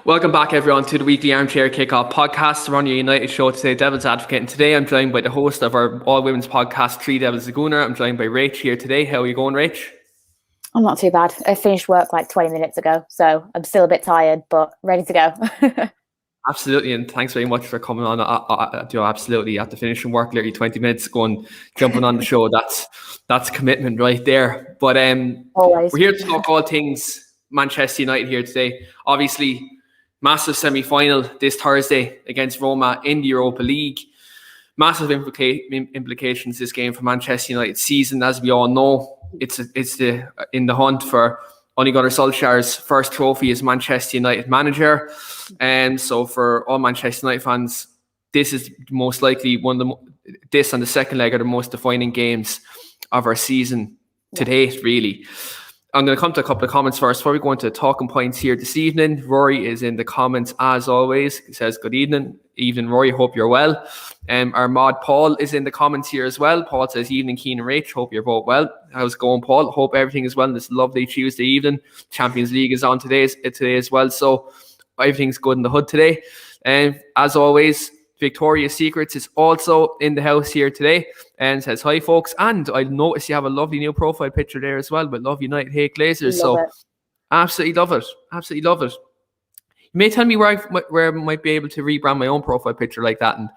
Welcome back, everyone, to the weekly Armchair Kickoff podcast. We're on your United show today, Devil's Advocate. And today I'm joined by the host of our all-women's podcast, Three Devils Laguna. I'm joined by Rach here today. How are you going, Rach? I'm not too bad. I finished work like 20 minutes ago, so I'm still a bit tired, but ready to go. Absolutely, and thanks very much for coming on. Absolutely, after finishing work literally 20 minutes ago and jumping on the show, that's commitment right there. But Always. We're here to talk all things Manchester United here today. Obviously, massive semi-final this Thursday against Roma in the Europa League. Massive implications this game for Manchester United's season. As we all know, it's in the hunt for Ole Gunnar Solskjaer's first trophy as Manchester United manager. And so for all Manchester United fans, this is most likely this and the second leg are the most defining games of our season to date, really. I'm going to come to a couple of comments first before we go into talking points here this evening. Rory is in the comments as always. He says, good evening. Evening, Rory. Hope you're well. Our mod Paul is in the comments here as well. Paul says, evening, Keane and Rach. Hope you're both well. How's it going, Paul? Hope everything is well on this lovely Tuesday evening. Champions League is on today as well. So everything's good in the hood today. And as always, Victoria's Secrets is also in the house here today and says, hi folks, and I noticed you have a lovely new profile picture there as well with Love United, Hate Glazers. So absolutely love it. You may tell me where I might be able to rebrand my own profile picture like that, and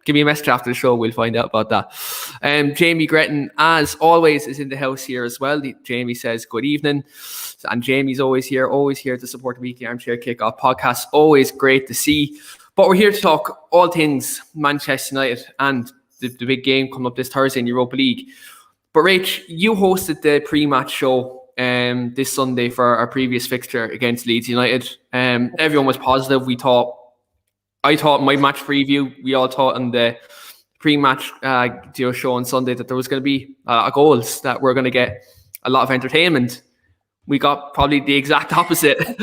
give me a message after the show. We'll find out about that. Jamie Gretton, as always, is in the house here as well. Jamie says, good evening. And Jamie's always here to support the weekly Armchair Kickoff podcast. Always great to see. But we're here to talk all things Manchester United and the big game coming up this Thursday in the Europa League. But Rach, you hosted the pre-match show this Sunday for our previous fixture against Leeds United. Everyone was positive. I thought my match preview, we all thought on the pre-match show on Sunday that there was going to be goals, that we're going to get a lot of entertainment. We got probably the exact opposite.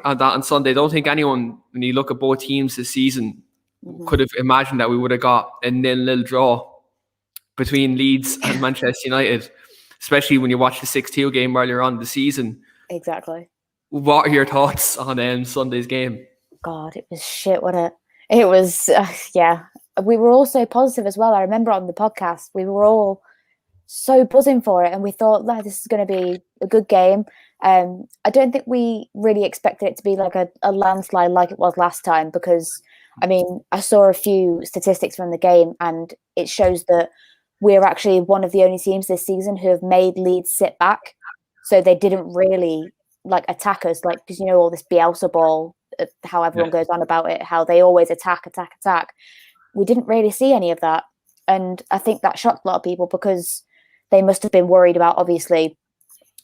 On Sunday. I don't think anyone, when you look at both teams this season, could have imagined that we would have got a 0-0 draw between Leeds and Manchester United, especially when you watch the 6-2 game earlier on in the season. Exactly. What are your thoughts on Sunday's game? God, it was shit, wasn't it? It was, We were all so positive as well. I remember on the podcast, we were all so buzzing for it, and we thought, this is going to be a good game. I don't think we really expected it to be like a landslide like it was last time, because I saw a few statistics from the game and it shows that we're actually one of the only teams this season who have made Leeds sit back, so they didn't really attack us, because all this Bielsa ball, how everyone goes on about it, how they always attack. We didn't really see any of that, and I think that shocked a lot of people because they must have been worried about, obviously,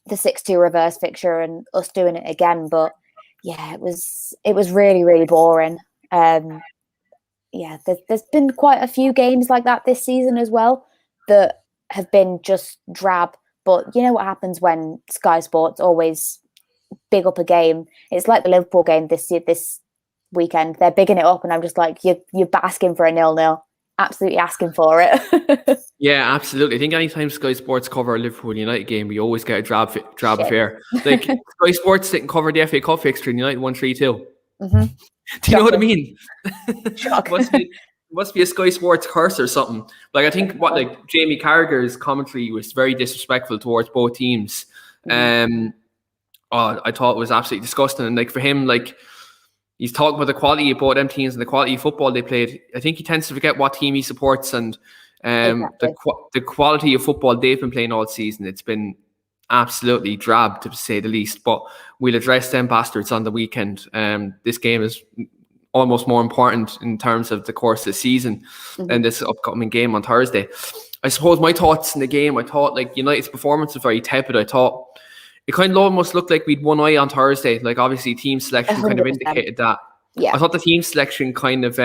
the 6-2 reverse fixture and us doing it again. But it was really, really boring. There's been quite a few games like that this season as well that have been just drab. But you know what happens when Sky Sports always big up a game? It's like the Liverpool game this weekend. They're bigging it up, and I'm just like, you're asking for a 0-0. Absolutely asking for it. Yeah, absolutely. I think anytime Sky Sports cover a Liverpool United game, we always get a drab affair. Like Sky Sports didn't cover the FA Cup fixture and United won 3-2. Mm-hmm. Do you know what I mean? Shock. must be a Sky Sports curse or something. I think Jamie Carragher's commentary was very disrespectful towards both teams. I thought it was absolutely disgusting. And for him, he's talking about the quality of both them teams and the quality of football they played. I think he tends to forget what team he supports and the quality of football they've been playing all season. It's been absolutely drab, to say the least. But we'll address them bastards on the weekend. This game is almost more important in terms of the course of the season than this upcoming game on Thursday. I suppose my thoughts in the game, I thought United's performance was very tepid. I thought it kind of almost looked like we'd one eye on Thursday. Obviously team selection 100%. Kind of indicated that. Yeah. I thought the team selection kind of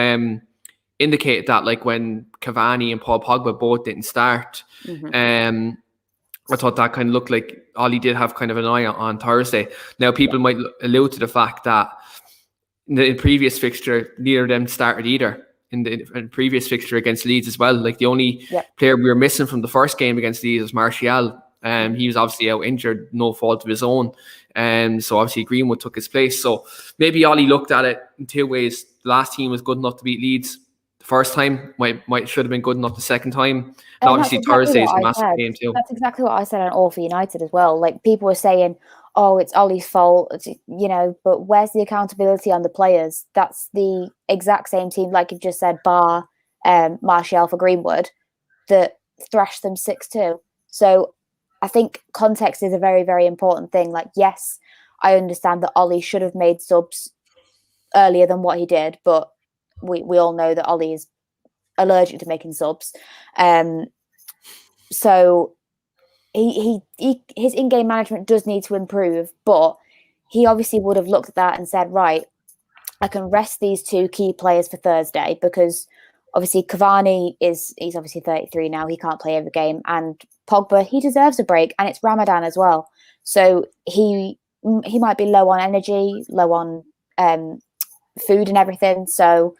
indicated that, when Cavani and Paul Pogba both didn't start. I thought that kind of looked like Ollie did have kind of an eye on Thursday. Now, people might allude to the fact that in the previous fixture, neither of them started either. In the previous fixture against Leeds as well. The only player we were missing from the first game against Leeds was Martial. He was obviously out injured, no fault of his own. So obviously Greenwood took his place. So maybe Ollie looked at it in two ways. The last team was good enough to beat Leeds the first time, should have been good enough the second time. And obviously Thursday is a massive game too. That's exactly what I said on All for United as well. Like, people were saying, oh, it's Ollie's fault, but where's the accountability on the players? That's the exact same team, like you've just said, bar Martial for Greenwood, that thrashed them 6-2. So I think context is a very, very important thing. Like, yes, I understand that Ollie should have made subs earlier than what he did, but we all know that Ollie is allergic to making subs. So his in-game management does need to improve, but he obviously would have looked at that and said, right, I can rest these two key players for Thursday, because obviously Cavani he's obviously 33 now, he can't play every game, and Pogba, he deserves a break, and it's Ramadan as well, so he might be low on energy, low on food and everything. So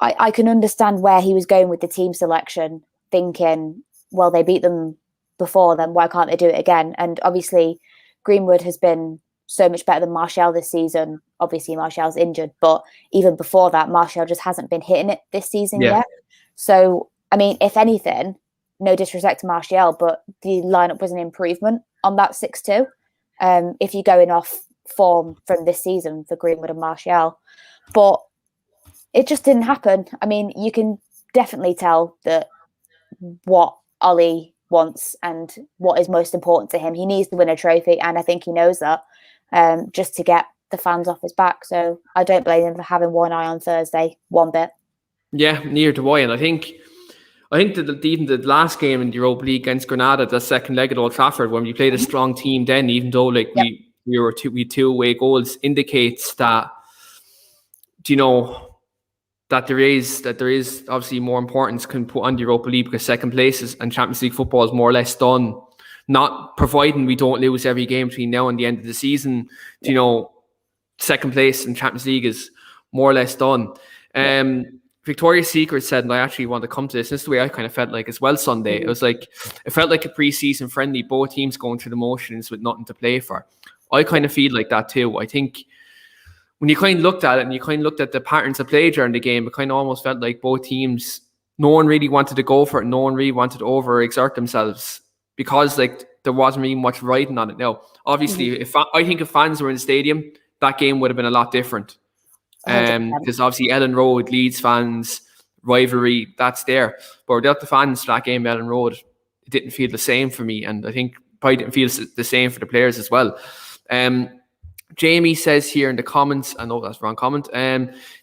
I can understand where he was going with the team selection, thinking, well, they beat them before, then why can't they do it again? And obviously Greenwood has been so much better than Martial this season. Obviously Martial's injured, but even before that, Martial just hasn't been hitting it this season yet. So, I mean, if anything, no disrespect to Martial, but the lineup was an improvement on that 6-2. If you're going off form from this season for Greenwood and Martial. But it just didn't happen. I mean, you can definitely tell that what Ollie wants and what is most important to him. He needs to win a trophy, and I think he knows that, just to get the fans off his back. So I don't blame him for having one eye on Thursday one bit. Yeah, neither do I. And I think that even the last game in the Europa League against Granada, the second leg at Old Trafford, when we played a strong team then, even though we had two away goals, indicates that that there is obviously more importance can put on the Europa League, because second place and Champions League football is more or less done. Not providing we don't lose every game between now and the end of the season. Second place in Champions League is more or less done. Victoria's Secret said, and I actually want to come to this is the way I kind of felt like as well Sunday. It was like, it felt like a pre-season friendly, both teams going through the motions with nothing to play for. I kind of feel like that too. I think when you kind of looked at it and you kind of looked at the patterns of play during the game, it kind of almost felt like both teams, no one really wanted to go for it. No one really wanted to overexert themselves, because there wasn't really much riding on it. Now, obviously, I think if fans were in the stadium, that game would have been a lot different. Because obviously Ellen Road, Leeds fans, rivalry, that's there. But without the fans for that game, Ellen Road, it didn't feel the same for me. And I think probably didn't feel the same for the players as well. Jamie says here in the comments, I know that's the wrong comment.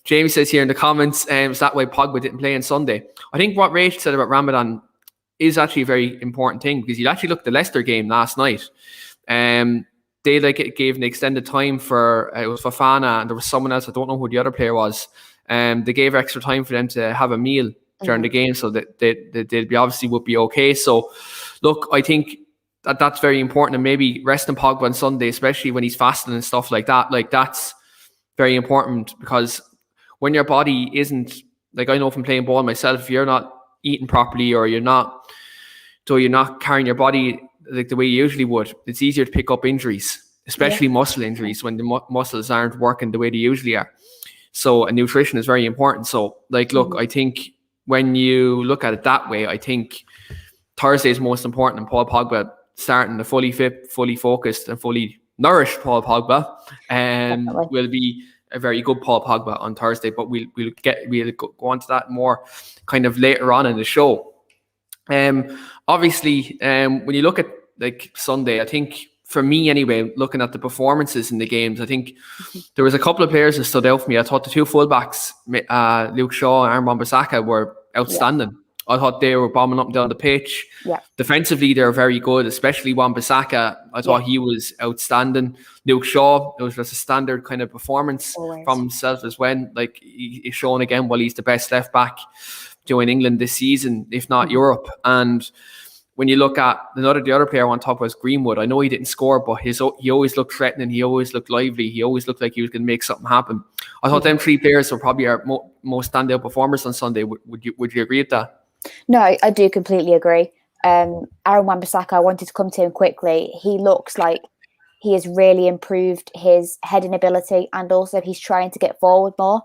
Jamie says here in the comments, is that why Pogba didn't play on Sunday? I think what Rach said about Ramadan is actually a very important thing, because you actually looked at the Leicester game last night. They gave an extended time for it was Fofana, and there was someone else, I don't know who the other player was. They gave extra time for them to have a meal during the game, so that they'd obviously would be okay. So look, I think that's very important, and maybe resting Pogba on Sunday, especially when he's fasting and stuff like that, that's very important, because when your body isn't, like, I know from playing ball myself, if you're not eating properly, or you're not carrying your body like the way you usually would, it's easier to pick up injuries, especially muscle injuries, when the muscles aren't working the way they usually are. So, and nutrition is very important. So, look, I think when you look at it that way, I think Thursday is most important, and Paul Pogba starting the fully fit, fully focused, and fully nourished Paul Pogba will be a very good Paul Pogba on Thursday. But we'll go on to that more kind of later on in the show. Obviously, when you look at Sunday, I think for me anyway, looking at the performances in the games, I think there was a couple of players that stood out for me. I thought the two fullbacks, Luke Shaw and Aaron Wan-Bissaka, were outstanding. I thought they were bombing up and down the pitch. Defensively, they're very good, especially Wan-Bissaka. I thought he was outstanding. Luke Shaw, it was just a standard kind of performance from himself as well. He's shown again, he's the best left back in England this season, if not Europe. And when you look at the other player I want to talk about is Greenwood. I know he didn't score, but he always looked threatening. He always looked lively. He always looked like he was going to make something happen. I thought them three players were probably our most standout performers on Sunday. Would you agree with that? No, I do completely agree. Aaron Wan-Bissaka, I wanted to come to him quickly. He looks like he has really improved his heading ability, and also he's trying to get forward more.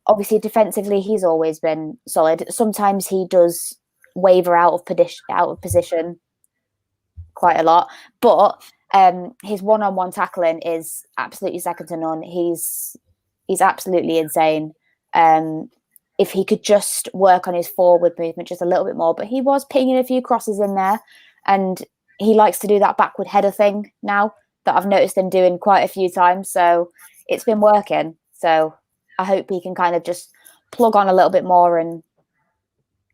Obviously, defensively, he's always been solid. Sometimes he does waver out of position quite a lot, but his one-on-one tackling is absolutely second to none. He's absolutely insane. If he could just work on his forward movement just a little bit more, but he was pinging a few crosses in there, and he likes to do that backward header thing now that I've noticed him doing quite a few times. So it's been working. So I hope he can kind of just plug on a little bit more and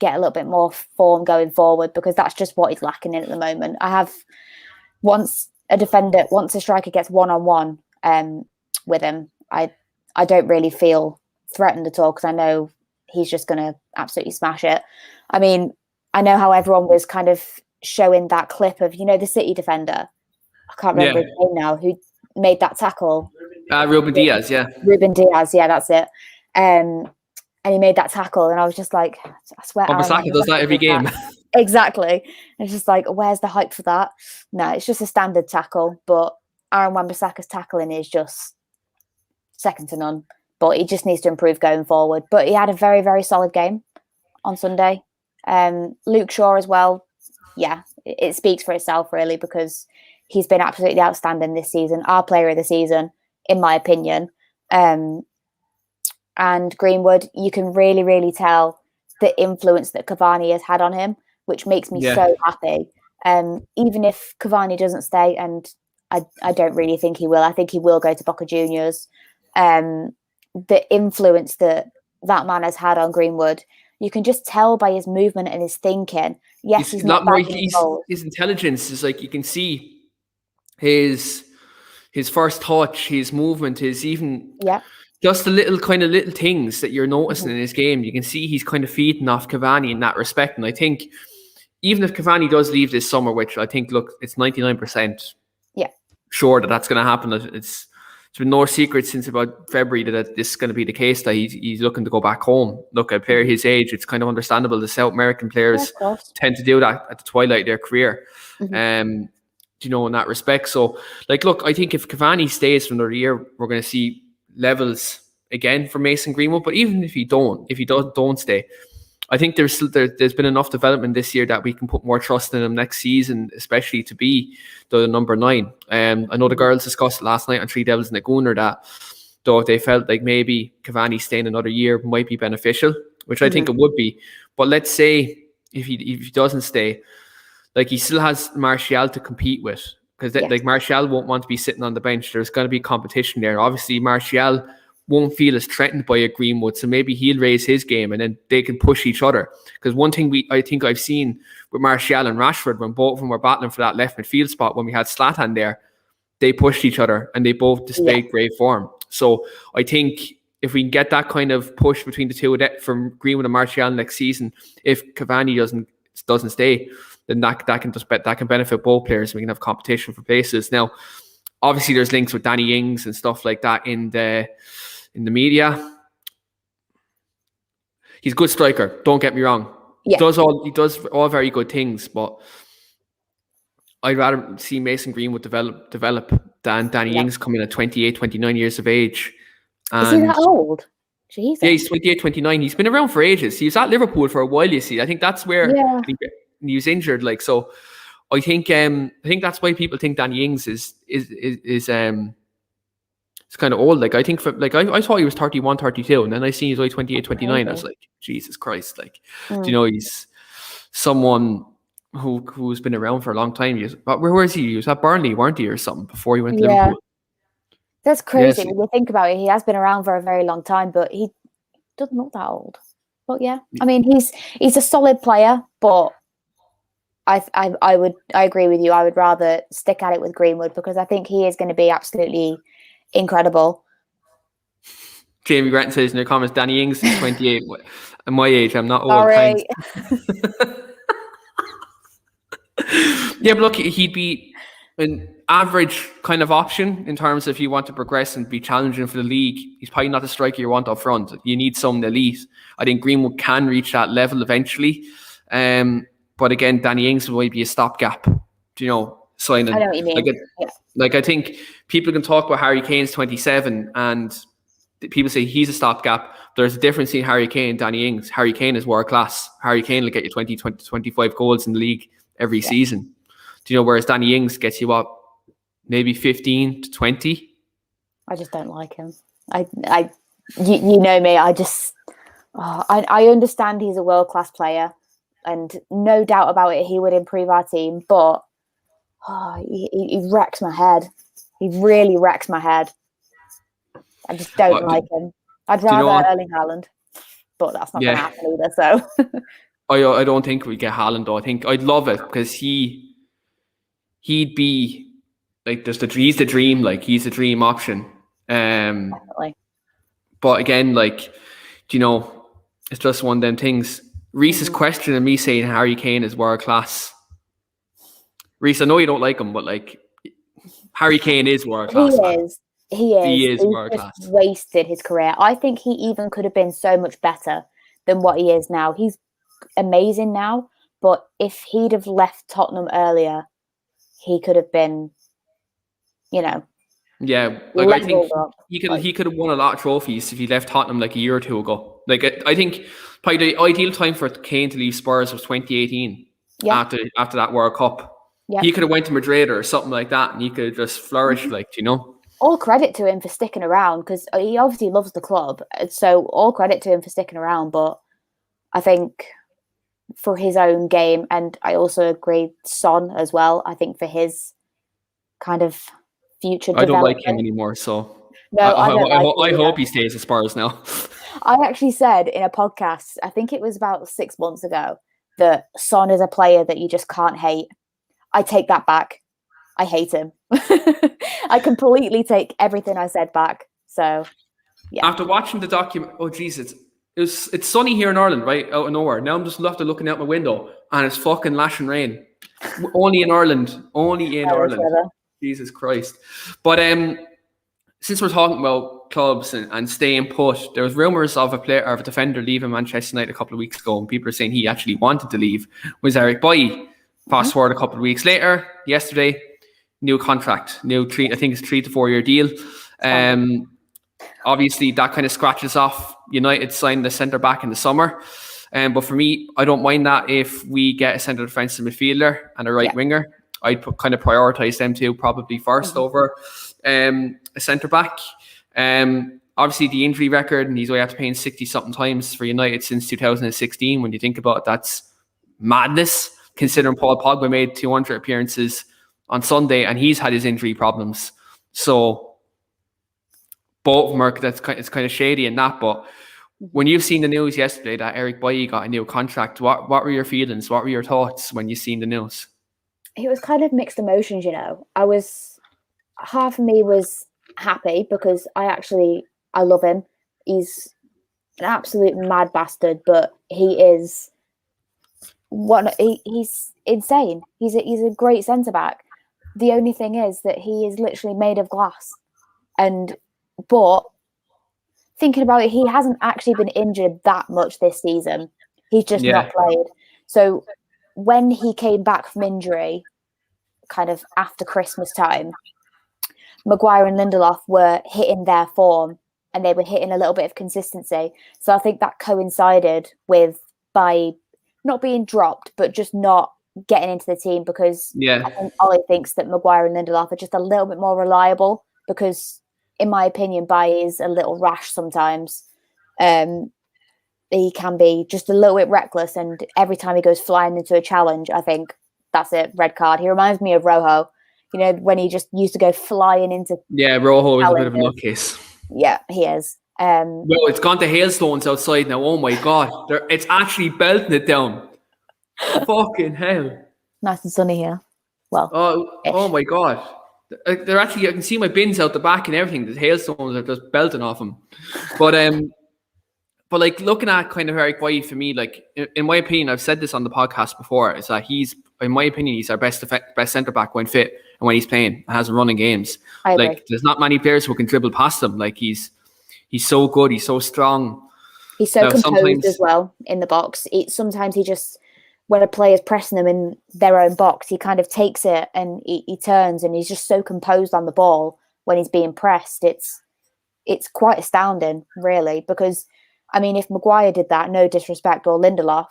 get a little bit more form going forward, because that's just what he's lacking in at the moment. Once a striker gets one-on-one with him, I don't really feel threatened at all, because I know he's just going to absolutely smash it. I mean, I know how everyone was kind of showing that clip of, the City defender. I can't remember his name now, who made that tackle. Ruben Diaz, yeah. Ruben Diaz, yeah, that's it. And he made that tackle, and I was just like, I swear. Wan-Bissaka does that every game. Exactly. It's just like, where's the hype for that? No, it's just a standard tackle, but Aaron Wan-Bissaka's tackling is just second to none. But he just needs to improve going forward. But he had a very, very solid game on Sunday. Luke Shaw as well. Yeah, it speaks for itself, really, because he's been absolutely outstanding this season. Our player of the season, in my opinion. And Greenwood, you can really, really tell the influence that Cavani has had on him, which makes me so happy. Even if Cavani doesn't stay, and I don't really think he will. I think he will go to Boca Juniors. The influence that man has had on Greenwood, you can just tell by his movement and his thinking. Yes, he's not bad in goals. His intelligence is like, you can see his first touch, his movement, his even just the little things that you're noticing in his game. You can see he's kind of feeding off Cavani in that respect. And I think even if Cavani does leave this summer, which I think, look, it's 99% sure that that's going to happen. It's been no secret since about February that this is going to be the case, that he's looking to go back home. Look, a player his age, it's kind of understandable. The South American players tend to do that at the twilight of their career. In that respect. So, like, look, I think if Cavani stays for another year, we're going to see levels again for Mason Greenwood. But even if he don't stay, I think there's been enough development this year that we can put more trust in him next season, especially to be the number 9. I know the girls discussed last night on Three Devils and a Gooner that though they felt like maybe Cavani staying another year might be beneficial, which I think it would be. But let's say if he doesn't stay, like, he still has Martial to compete with, because like Martial won't want to be sitting on the bench. There's going to be competition there. Obviously, Martial won't feel as threatened by a Greenwood, so maybe he'll raise his game and then they can push each other. Because one thing I think I've seen with Martial and Rashford, when both of them were battling for that left midfield spot, when we had Zlatan there, they pushed each other and they both displayed great form. So I think if we can get that kind of push between the two from Greenwood and Martial next season, if Cavani doesn't stay, then that can benefit both players. We can have competition for places. Now, obviously, there's links with Danny Ings and stuff like that in the media. He's a good striker. Don't get me wrong. He does all very good things, but I'd rather see Mason Greenwood develop than Danny Ings coming at 28, 29 years of age. And is he that old? Jesus. Yeah, he's 28, 29. He's been around for ages. He was at Liverpool for a while, you see. I think that's where he was injured. Like, so I think that's why people think Danny Ings is it's kind of old. Like, I think I thought he was 31, 32, and then I seen he's only 28, 29. I was like, Jesus Christ. Like, he's someone who's been around for a long time. Where was he? He was at Burnley, weren't he, or something, before he went to Liverpool? That's crazy when you think about it. He has been around for a very long time, but he doesn't look that old. But I mean, he's a solid player, but I agree with you. I would rather stick at it with Greenwood, because I think he is going to be absolutely incredible. Jamie Grattan says in your comments, Danny Ings is 28. At my age, I'm not old. Sorry. Yeah, but look, he'd be an average kind of option in terms of if you want to progress and be challenging for the league. He's probably not the striker you want up front. You need someone elite. I think Greenwood can reach that level eventually. But But again, Danny Ings might be a stopgap, signing. I know what you mean. Like I think people can talk about Harry Kane's 27 and people say he's a stopgap. There's a difference between Harry Kane and Danny Ings. Harry Kane is world class. Harry Kane will get you 20, 25 goals in the league every season. Whereas Danny Ings gets you maybe 15 to 20. I just don't like him. You know me. I understand he's a world class player, and no doubt about it, he would improve our team. But he wrecks my head. He really wrecks my head. I just don't like him. I'd rather Erling Haaland, but that's not going to happen either. So I don't think we get Haaland though. I think I'd love it because he'd be like he's the dream. Like he's the dream option. Definitely. But again, like it's just one of them things. Reese is questioning me saying Harry Kane is world class. Reese, I know you don't like him, but like Harry Kane is world class. He is world class. Wasted his career. I think he even could have been so much better than what he is now. He's amazing now, but if he'd have left Tottenham earlier, he could have been, Yeah, like I think he could have won a lot of trophies if he left Tottenham like a year or two ago. Like I think probably the ideal time for Kane to leave Spurs was 2018. Yeah. After that World Cup. Yeah. He could have went to Madrid or something like that, and he could have just flourished, All credit to him for sticking around, because he obviously loves the club. So all credit to him for sticking around. But I think for his own game, and I also agree Son as well, I think for his kind of future development. I don't like him anymore, so no, I hope he stays at Spurs now. I actually said in a podcast, I think it was about 6 months ago, that Son is a player that you just can't hate. I take that back. I hate him. I completely take everything I said back. So, yeah. After watching the document, it's sunny here in Ireland, right out of nowhere. Now I'm just looking out my window, and it's fucking lashing rain. Only in Ireland. Jesus Christ. But since we're talking about clubs and staying put, there was rumours of a player or a defender leaving Manchester United a couple of weeks ago, and people are saying he actually wanted to leave. Was Eric Bailly. Fast forward a couple of weeks later, yesterday, new contract, I think it's 3 to 4 year deal. Obviously, that kind of scratches off United signed the centre back in the summer. But for me, I don't mind that if we get a centre defensive midfielder and a right winger. I'd kind of prioritise them two probably first over a centre back. Obviously, the injury record, and he's only had to pay 60-something times for United since 2016. When you think about it, that's madness, considering Paul Pogba made 200 appearances on Sunday and he's had his injury problems. So both of them it's kind of shady in that. But when you've seen the news yesterday that Eric Bailly got a new contract, what were your feelings? What were your thoughts when you seen the news? It was kind of mixed emotions, half of me was happy because I love him. He's an absolute mad bastard, but he's insane. He's a great centre back. The only thing is that he is literally made of glass. But thinking about it, he hasn't actually been injured that much this season. He's just not played. So when he came back from injury, kind of after Christmas time, Maguire and Lindelof were hitting their form and they were hitting a little bit of consistency. So I think that coincided with by not being dropped, but just not getting into the team because I think Ollie thinks that Maguire and Lindelof are just a little bit more reliable because, in my opinion, Bailly is a little rash sometimes. He can be just a little bit reckless, and every time he goes flying into a challenge, I think that's it, red card. He reminds me of Rojo, when he just used to go flying into Rojo is a bit of a nutcase. Yeah, he is. Well, it's gone to hailstones outside now. Oh my God. It's actually belting it down. Fucking hell. Nice and sunny here. Well, oh my God. They're actually, I can see my bins out the back and everything. The hailstones are just belting off them. But like looking at kind of Eric Bailly for me, like in my opinion, I've said this on the podcast before, is that he's our best centre back when fit and when he's playing and has a running games. Like there's not many players who can dribble past him. Like he's so good. He's so strong. He's so composed as well in the box. Sometimes he just when a player's pressing them in their own box, he kind of takes it and he turns, and he's just so composed on the ball when he's being pressed. It's quite astounding, really, because, I mean, if Maguire did that, no disrespect, or Lindelof,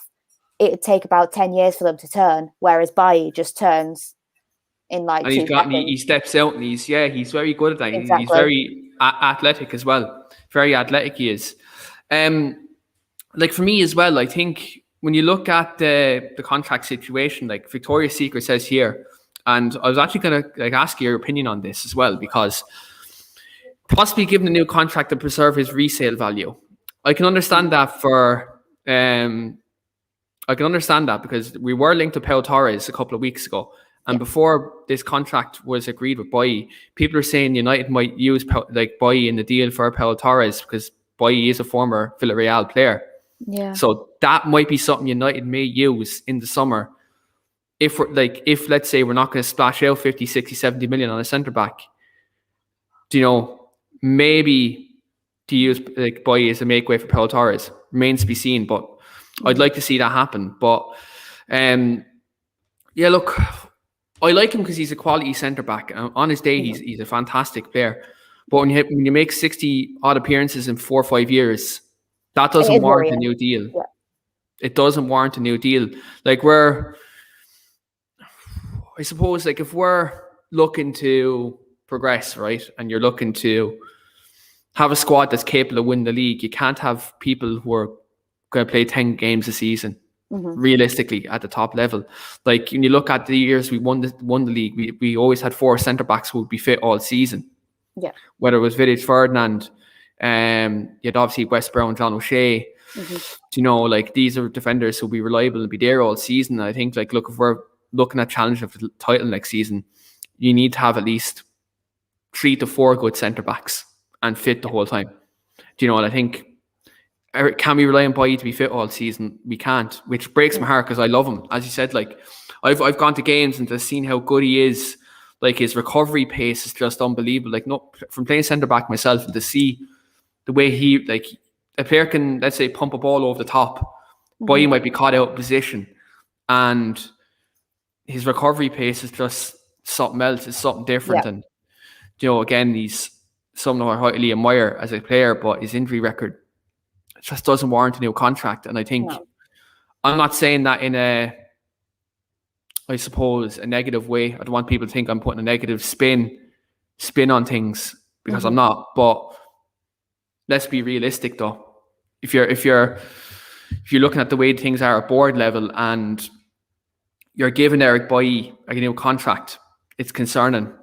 it would take about 10 years for them to turn, whereas Bailly just turns in like And 2 seconds. he steps out, and he's very good at that. Exactly. He's very athletic as well. Very athletic he is. Like for me as well, I think when you look at the contract situation, like Victoria's Secret says here, and I was actually going to like ask your opinion on this as well, because possibly given a new contract to preserve his resale value. I can understand that because we were linked to Pau Torres a couple of weeks ago. And before this contract was agreed with Bailly, people are saying United might use Bailly in the deal for Pau Torres because Bailly is a former Villarreal player. Yeah. So that might be something United may use in the summer. If let's say we're not going to splash out 50, 60, 70 million on a centre back, maybe to use like Bailly as a make way for Pau Torres remains to be seen, but I'd like to see that happen. But look, I like him because he's a quality centre back. On his day, he's a fantastic player. But when you make 60 odd appearances in 4 or 5 years, that doesn't warrant a new deal. Yeah. It doesn't warrant a new deal. Like I suppose, like if we're looking to progress, right, and you're looking to have a squad that's capable of winning the league, you can't have people who are going to play 10 games a season. Realistically at the top level. Like when you look at the years we won the league, we always had 4 centre backs who would be fit all season. Yeah. Whether it was Vidic, Ferdinand, you had obviously West Brown, John O'Shea. Like these are defenders who'll be reliable and be there all season. I think like look, if we're looking at challenge of the title next season, you need to have at least 3 to 4 good centre backs and fit the whole time. I think, can we rely on Bailly to be fit all season? We can't, which breaks my heart because I love him. As you said, like I've gone to games and just seen how good he is. Like his recovery pace is just unbelievable. Like from playing centre back myself, and to see the way he, like a player can, let's say, pump a ball over the top, Bailly might be caught out of position, and his recovery pace is just something else. It's something different, and again, he's someone I highly admire as a player, but his injury record just doesn't warrant a new contract. And I think I'm not saying that in a negative way. I don't want people to think I'm putting a negative spin on things, because I'm not. But let's be realistic though. If you're looking at the way things are at board level and you're giving Eric Bailly a new contract, it's concerning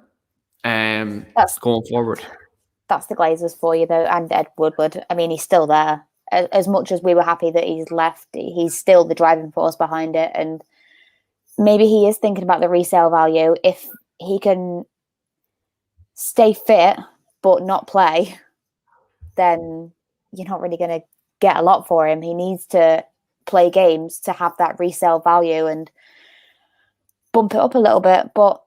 that's going forward. That's the Glazers for you though, and Ed Woodward. I mean, he's still there. As much as we were happy that he's left, he's still the driving force behind it. And maybe he is thinking about the resale value. If he can stay fit but not play, then you're not really going to get a lot for him. He needs to play games to have that resale value and bump it up a little bit. But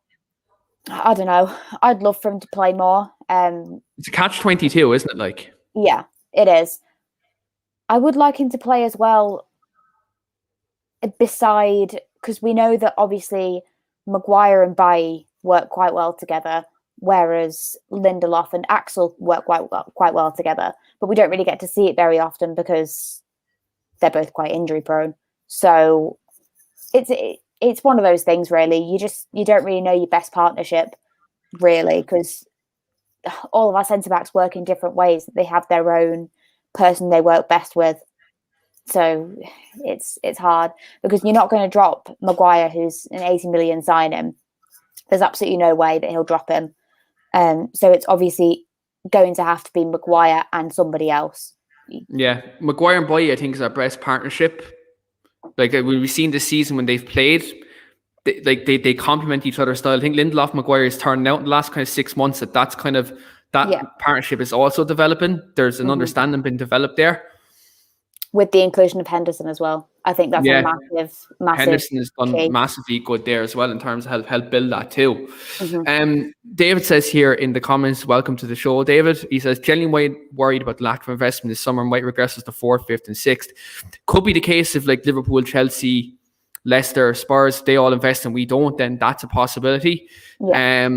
I don't know. I'd love for him to play more. It's a catch-22, isn't it? Like, yeah, it is. I would like him to play as well because we know that obviously Maguire and Bailly work quite well together, whereas Lindelof and Axel work quite well together. But we don't really get to see it very often because they're both quite injury prone. So it's one of those things, really. You don't really know your best partnership, really, because all of our centre backs work in different ways. They have their own person they work best with. So it's hard because you're not going to drop Maguire, who's an 80 million signing. There's absolutely no way that he'll drop him. So it's obviously going to have to be Maguire and somebody else. Yeah, Maguire and Bailly, I think, is our best partnership. Like we've seen this season when they've played, they complement each other's style. I think Lindelof Maguire is turning out in the last kind of 6 months that partnership is also developing. There's an understanding being developed there. With the inclusion of Henderson as well. I think that's a massive Henderson has done massively good there as well in terms of help build that too. David says here in the comments, welcome to the show, David. He says, genuinely worried about the lack of investment this summer, might regress us to 4th, 5th and 6th. Could be the case if like Liverpool, Chelsea Leicester, Spurs, they all invest and we don't, then that's a possibility. Yeah.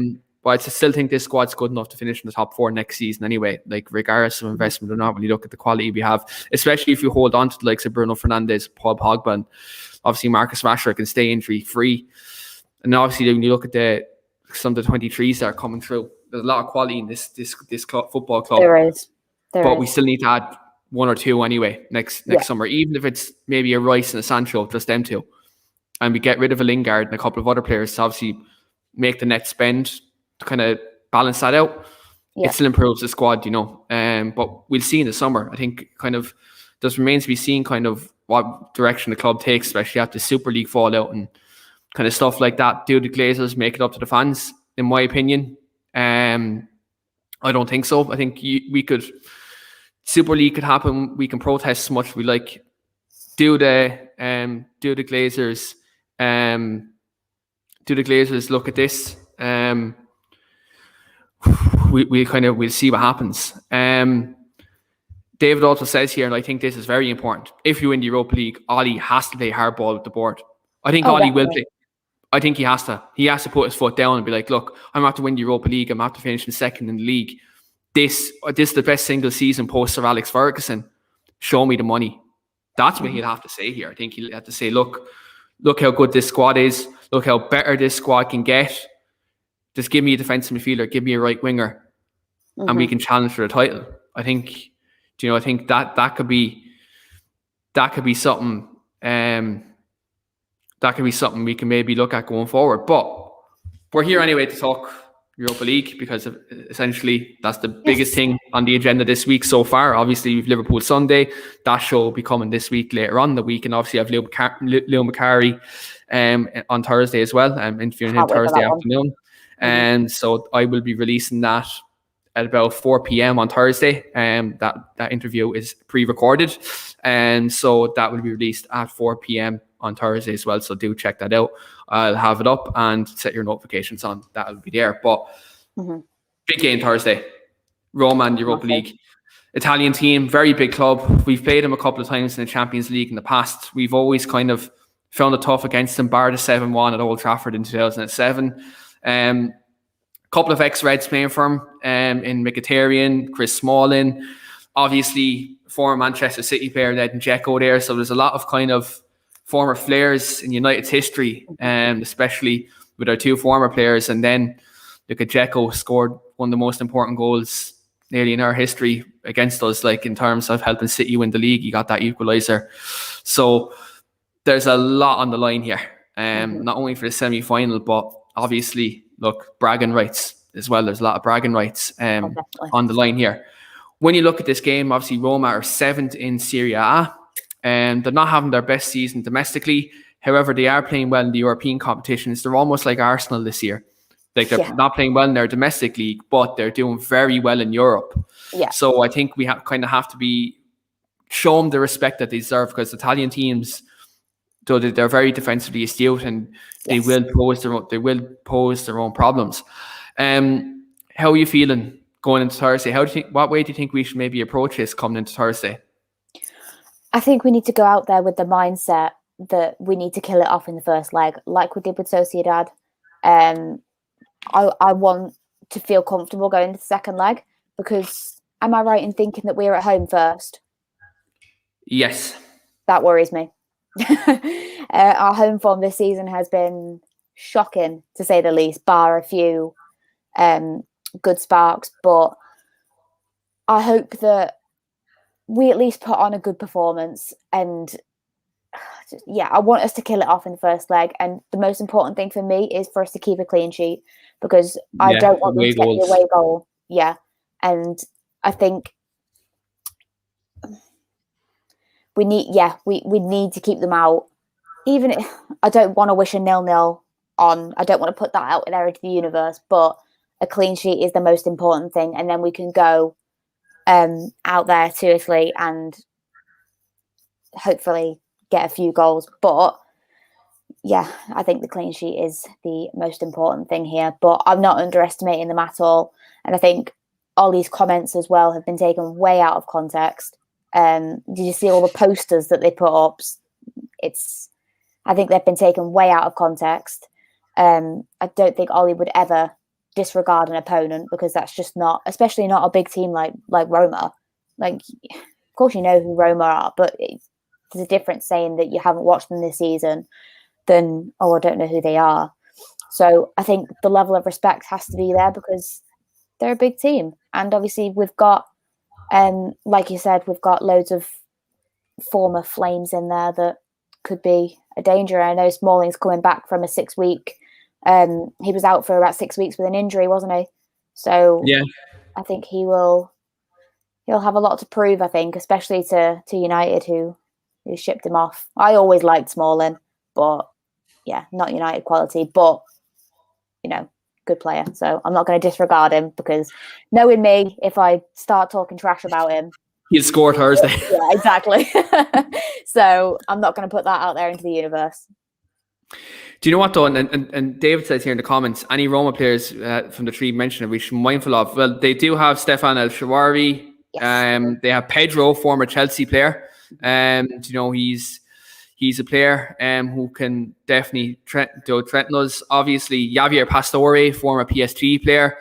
But I still think this squad's good enough to finish in the top 4 next season anyway, like regardless of investment or not, when you look at the quality we have, especially if you hold on to the likes of Bruno Fernandes, Paul Pogba, and obviously Marcus Rashford can stay injury free. And obviously when you look at some of the 23s that are coming through, there's a lot of quality in this football club. There is. But we still need to add 1 or 2 anyway next summer, even if it's maybe a Rice and a Sancho, just them 2. And we get rid of a Lingard and a couple of other players to obviously make the net spend to kind of balance that out. It still improves the squad, but we'll see in the summer. I think kind of just remains to be seen kind of what direction the club takes, especially after the Super League fallout and kind of stuff like that. Do the Glazers make it up to the fans? In my opinion, I don't think so. I think Super League could happen. We can protest as much as we like. Do the Glazers? Do the Glazers look at this? We'll see what happens. David also says here, and I think this is very important, if you win the Europa League, Ollie has to play hardball with the board. I think Ollie will play. I think he has to. He has to put his foot down and be like, look, I'm going to have to win the Europa League. I'm going to have to finish in second in the league. This is the best single season post Sir Alex Ferguson. Show me the money. That's what he'll have to say here. I think he'll have to say, look how good this squad is. Look how better this squad can get. Just give me a defensive midfielder. Give me a right winger. And we can challenge for the title. I think, I think that could be something. That could be something we can maybe look at going forward. But we're here anyway to talk Europa League because essentially that's the biggest thing on the agenda this week so far. Obviously, we've Liverpool Sunday. That show will be coming this week later on in the week. And obviously, I have Leo Macari on Thursday as well. I'm interviewing him Thursday afternoon. And so I will be releasing that at about 4 p.m. on Thursday. That interview is pre-recorded. And so that will be released at 4 p.m. on Thursday as well. So do check that out. I'll have it up and set your notifications on. That'll be there. But big game Thursday. Roma and Europa League. Italian team, very big club. We've played them a couple of times in the Champions League in the past. We've always kind of found it tough against them, bar the 7-1 at Old Trafford in 2007. Couple of ex-Reds playing for him in Mkhitaryan, Chris Smalling, obviously former Manchester City player Edin Dzeko there. So there's a lot of kind of former players in United's history, especially with our 2 former players. And then look at Dzeko scored one of the most important goals nearly in our history against us, like in terms of helping City win the league. He got that equaliser. So there's a lot on the line here, not only for the semi-final, but obviously, look, bragging rights as well. There's a lot of bragging rights on the line here. When you look at this game, obviously Roma are 7th in Serie A. They're not having their best season domestically. However, they are playing well in the European competitions. They're almost like Arsenal this year. Like they're not playing well in their domestic league, but they're doing very well in Europe. Yeah. So I think we have to show them the respect that they deserve, because Italian teams, though they're very defensively astute and they will pose their own problems. How are you feeling going into Thursday? What way do you think we should maybe approach this coming into Thursday? I think we need to go out there with the mindset that we need to kill it off in the first leg, like we did with Sociedad. I want to feel comfortable going into the second leg, because am I right in thinking that we're at home first? Yes. That worries me. Our home form this season has been shocking, to say the least, bar a few good sparks. But I hope that we at least put on a good performance. And I want us to kill it off in the first leg. And the most important thing for me is for us to keep a clean sheet, because I don't want them to get the away goal. Yeah. And I think we need to keep them out. Even if I don't want to wish a 0-0 on, I don't want to put that out there into the universe, but a clean sheet is the most important thing. And then we can go out there seriously and hopefully get a few goals. But yeah, I think the clean sheet is the most important thing here. But I'm not underestimating them at all. And I think Ollie's comments as well have been taken way out of context. Did you see all the posters that they put up? It's I think they've been taken way out of context. I don't think Ollie would ever disregard an opponent, because that's just not, especially not a big team like Roma. Like, of course you know who Roma are, but there's a difference saying that you haven't watched them this season than, oh, I don't know who they are. So I think the level of respect has to be there, because they're a big team. And obviously we've got, like you said, we've got loads of former Flames in there that could be a danger. I know Smalling's coming back from a 6-week. He was out for about 6 weeks with an injury, wasn't he? So yeah, I think he'll have a lot to prove, I think, especially to United, who shipped him off. I always liked Smalling, but yeah, not United quality, but good player. So I'm not going to disregard him, because knowing me, if I start talking trash about him, he'll score Thursday. Yeah, exactly. So I'm not going to put that out there into the universe. Do you know what though? And David says here in the comments, any Roma players from the three mentioned we should be mindful of. Well, they do have Stefan El Shaarawy. Yes. They have Pedro, former Chelsea player. He's a player who can definitely threaten us. Obviously, Javier Pastore, former PSG player.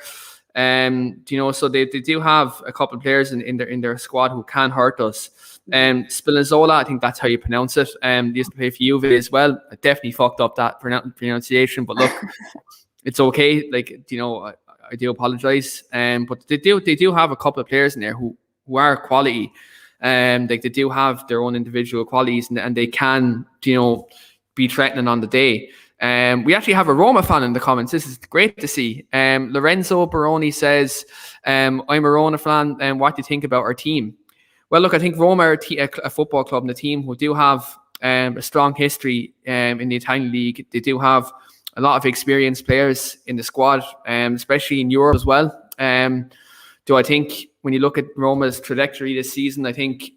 So they do have a couple of players in their squad who can hurt us. Spinazzola, I think that's how you pronounce it. They used to play for Juve as well. I definitely fucked up that pronunciation, but look, it's okay. I do apologize. But they do have a couple of players in there who are quality. They do have their own individual qualities, and they can, be threatening on the day. We actually have a Roma fan in the comments. This is great to see. Lorenzo Baroni says, I'm a Roma fan, and what do you think about our team? Well, look, I think Roma are a football club and a team who do have a strong history in the Italian league. They do have a lot of experienced players in the squad, especially in Europe as well. Do I think when you look at Roma's trajectory this season, I think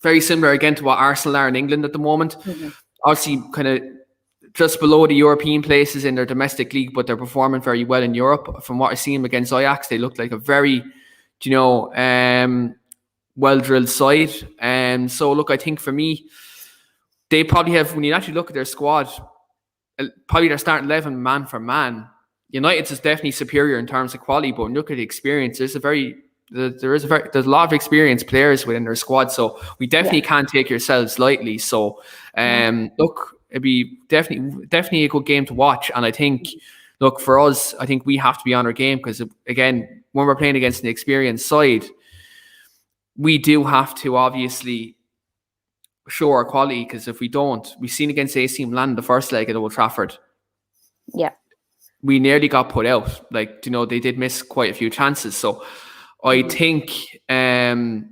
very similar again to what Arsenal are in England at the moment. Mm-hmm. Obviously, kind of just below the European places in their domestic league, but they're performing very well in Europe. From what I've seen against Ajax, they look like a very, well-drilled side. So, look, I think for me, they probably have, when you actually look at their squad, probably their starting 11 man for man. United's is definitely superior in terms of quality, but when you look at the experience, there's a lot of experienced players within their squad. So we definitely can't take yourselves lightly. So, look, it'd be definitely a good game to watch. And I think, look, for us, I think we have to be on our game, because, again, when we're playing against an experienced side, we do have to obviously show our quality, because if we don't, we've seen against AC Milan the first leg at Old Trafford. Yeah. We nearly got put out. They did miss quite a few chances. So I think it'd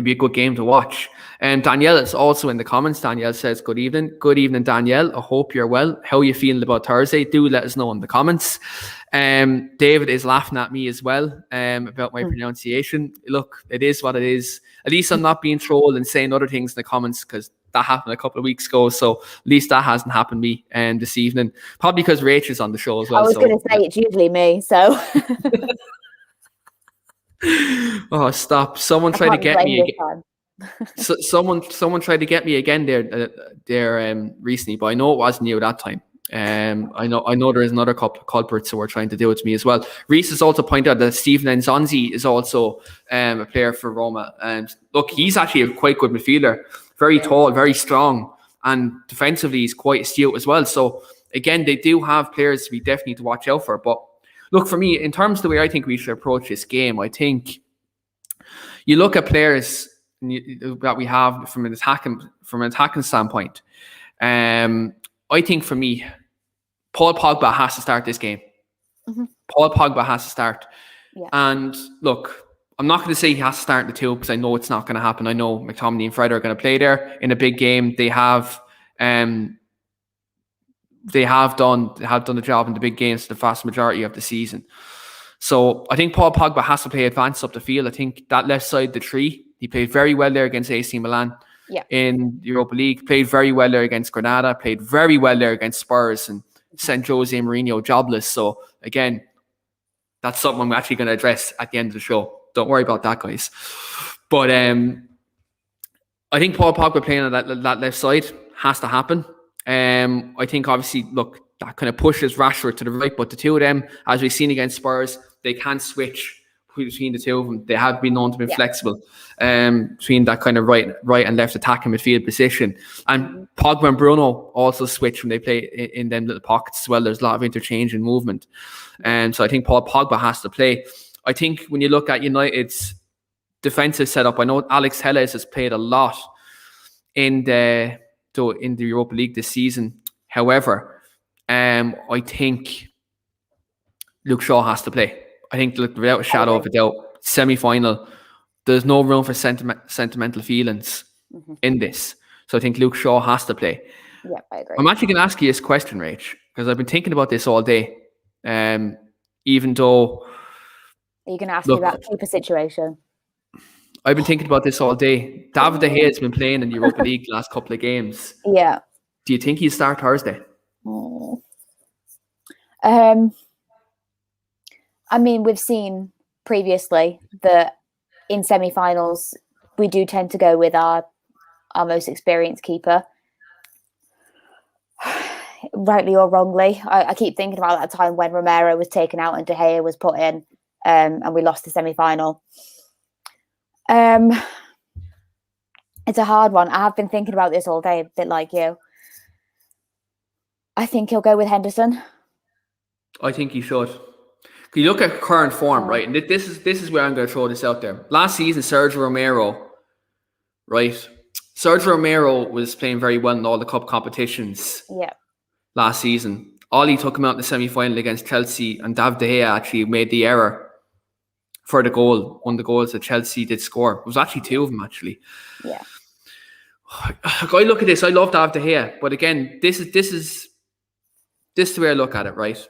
be a good game to watch. And Danielle is also in the comments. Danielle says, good evening. Good evening, Danielle. I hope you're well. How are you feeling about Thursday? Do let us know in the comments. David is laughing at me as well about my pronunciation. Look, it is what it is. At least I'm not being trolled and saying other things in the comments, because that happened a couple of weeks ago. So at least that hasn't happened to me this evening. Probably because Rach is on the show as well. I was going to say, it's usually me, so... Oh, stop. Someone tried to get me again. Someone tried to get me again there recently, but I know it wasn't you that time. I know there is another couple of culprits who are trying to do it to me as well. Reese has also pointed out that Steven Nzonzi is also a player for Roma. And look, he's actually a quite good midfielder. Very tall, very strong, and defensively he's quite astute as well. So again, they do have players we definitely need to watch out for. But look, for me, in terms of the way I think we should approach this game, I think you look at players that we have from an attacking standpoint. I think for me, Paul Pogba has to start this game. Mm-hmm. Paul Pogba has to start. Yeah. And look, I'm not going to say he has to start in the two, because I know it's not going to happen. I know McTominay and Fred are going to play there in a big game. They have done the job in the big games for the vast majority of the season. So I think Paul Pogba has to play advanced up the field. I think that left side, the three, he played very well there against AC Milan in the Europa League, played very well there against Granada, played very well there against Spurs, and sent Jose Mourinho jobless. So again, that's something I'm actually going to address at the end of the show. Don't worry about that, guys. But I think Paul Pogba playing on that left side has to happen. I think obviously, look, that kind of pushes Rashford to the right, but the two of them, as we've seen against Spurs, they can switch between the two of them. They have been known to be flexible between that kind of right and left attacking midfield position. And Pogba and Bruno also switch when they play in them little pockets as well. There's a lot of interchange and movement. And so I think Pogba has to play. I think when you look at United's defensive setup, I know Alex Telles has played a lot in the Europa League this season. However, I think Luke Shaw has to play. I think, without a shadow of a doubt, semi-final, there's no room for sentimental feelings in this. So I think Luke Shaw has to play. Yeah, I agree. I'm actually going to ask you this question, Rach, because I've been thinking about this all day. Even though... Are you going to ask me about the keeper situation? I've been thinking about this all day. David De Gea has been playing in the Europa League the last couple of games. Yeah. Do you think he'll start Thursday? I mean, we've seen previously that in semi-finals, we do tend to go with our most experienced keeper. Rightly or wrongly. I keep thinking about that time when Romero was taken out and De Gea was put in, and we lost the semi-final. It's a hard one. I have been thinking about this all day, a bit like you. I think he'll go with Henderson. I think he should. You look at current form, right? And this is where I'm going to throw this out there. Last season, Sergio Romero, right? Sergio Romero was playing very well in all the cup competitions. Yeah. Last season, Ollie took him out in the semi-final against Chelsea, and David De Gea actually made the error for the goal. One of the goals that Chelsea did score. It was actually two of them, actually. Yeah. I look at this. I love David De Gea, but again, this is the way I look at it, right?